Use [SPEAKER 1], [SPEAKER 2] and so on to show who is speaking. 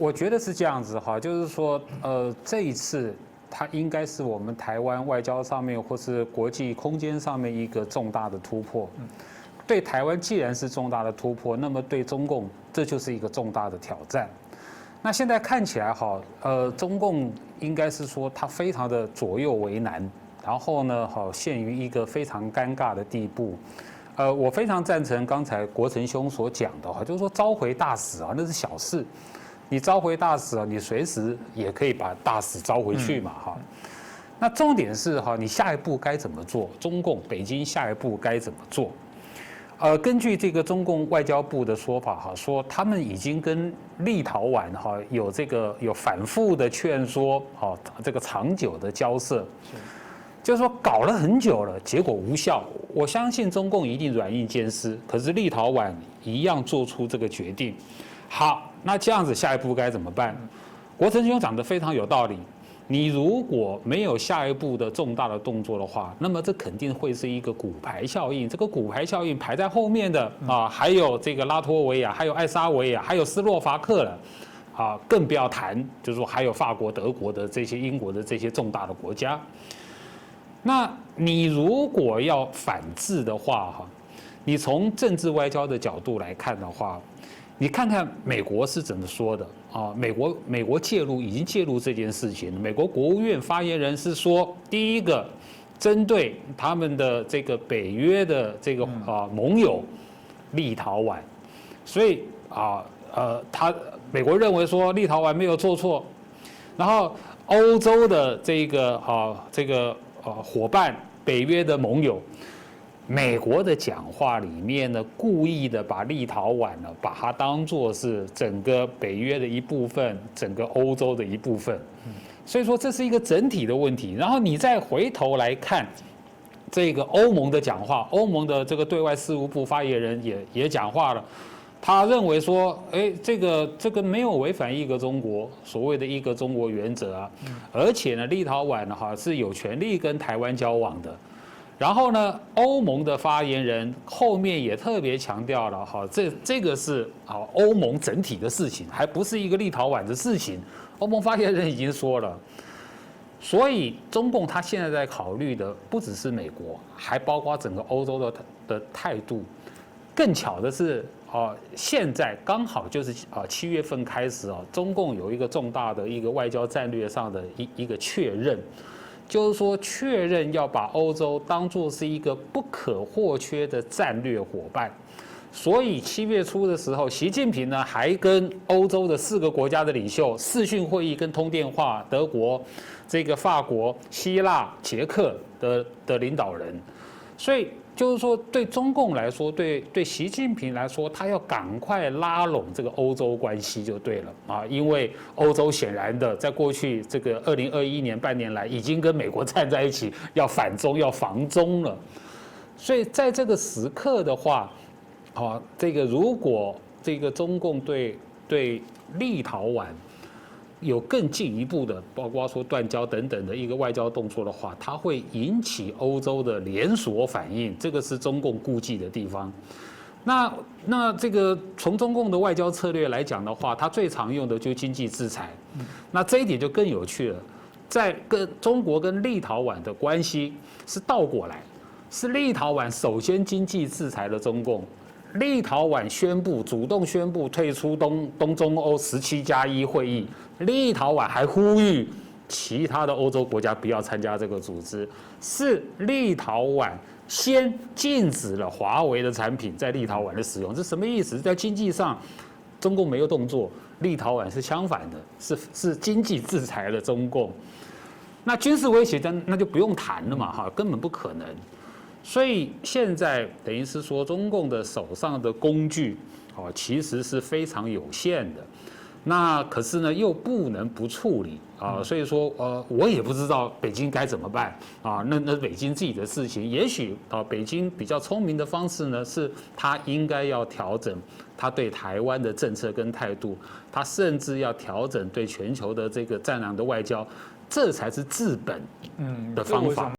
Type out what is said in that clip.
[SPEAKER 1] 我觉得是这样子哈，就是说，这一次它应该是我们台湾外交上面或是国际空间上面一个重大的突破。对台湾既然是重大的突破，那么对中共这就是一个重大的挑战。那现在看起来哈，中共应该是说它非常的左右为难，然后呢，好陷于一个非常尴尬的地步。我非常赞成刚才国成兄所讲的哈，就是说召回大使啊，那是小事。你召回大使啊，你随时也可以把大使召回去嘛哈。那重点是哈，你下一步该怎么做？中共北京下一步该怎么做？根据这个中共外交部的说法哈，说他们已经跟立陶宛哈有反复的劝说，哈，这个长久的交涉，就是说搞了很久了，结果无效。我相信中共一定软硬兼施，可是立陶宛一样做出这个决定。好，那这样子下一步该怎么办？国成兄讲得非常有道理。你如果没有下一步的重大的动作的话，那么这肯定会是一个骨牌效应。这个骨牌效应排在后面的啊，还有这个拉脱维亚，还有爱沙维亚，还有斯洛伐克了，啊，更不要谈，就是说还有法国、德国的这些、英国的这些重大的国家。那你如果要反制的话，哈，你从政治外交的角度来看的话，你看看美国是怎么说的啊？美国已经介入这件事情。美国国务院发言人是说，第一个，针对他们的这个北约的这个盟友立陶宛，所以美国认为说立陶宛没有做错，然后欧洲的这个伙伴北约的盟友。美国的讲话里面呢，故意的把立陶宛呢，把它当作是整个北约的一部分，整个欧洲的一部分。所以说这是一个整体的问题。然后你再回头来看这个欧盟的讲话，欧盟的这个对外事务部发言人也讲话了，他认为说，这个没有违反一个中国所谓的一个中国原则啊，而且呢，立陶宛呢是有权利跟台湾交往的。然后呢，欧盟的发言人后面也特别强调了，哈，这个是欧盟整体的事情，还不是一个立陶宛的事情。欧盟发言人已经说了，所以中共他现在在考虑的不只是美国，还包括整个欧洲的态度。更巧的是，现在刚好就是7月份开始中共有一个重大的一个外交战略上的一个确认。就是说，确认要把欧洲当作是一个不可或缺的战略伙伴，所以7月初的时候，习近平呢还跟欧洲的4个国家的领袖视讯会议跟通电话，德国、这个法国、希腊、捷克的领导人，所以就是说，对中共来说，对习近平来说，他要赶快拉拢这个欧洲关系就对了啊，因为欧洲显然的，在过去这个2021年半年来，已经跟美国站在一起，要反中、要防中了。所以在这个时刻的话，这个如果这个中共对立陶宛有更进一步的，包括说断交等等的一个外交动作的话，它会引起欧洲的连锁反应，这个是中共顾忌的地方。那这个从中共的外交策略来讲的话，它最常用的就是经济制裁。那这一点就更有趣了，在跟中国跟立陶宛的关系是倒过来，是立陶宛首先经济制裁了中共。立陶宛主动宣布退出东中欧17+1会议，立陶宛还呼吁其他的欧洲国家不要参加这个组织，是立陶宛先禁止了华为的产品在立陶宛的使用，这什么意思？在经济上，中共没有动作，立陶宛是相反的，是经济制裁了中共。那军事威胁那就不用谈了嘛，根本不可能。所以现在等于是说，中共的手上的工具，其实是非常有限的。那可是呢，又不能不处理啊。所以说，我也不知道北京该怎么办啊。那北京自己的事情，也许北京比较聪明的方式呢，是他应该要调整他对台湾的政策跟态度，他甚至要调整对全球的这个战狼的外交，这才是治本的方法。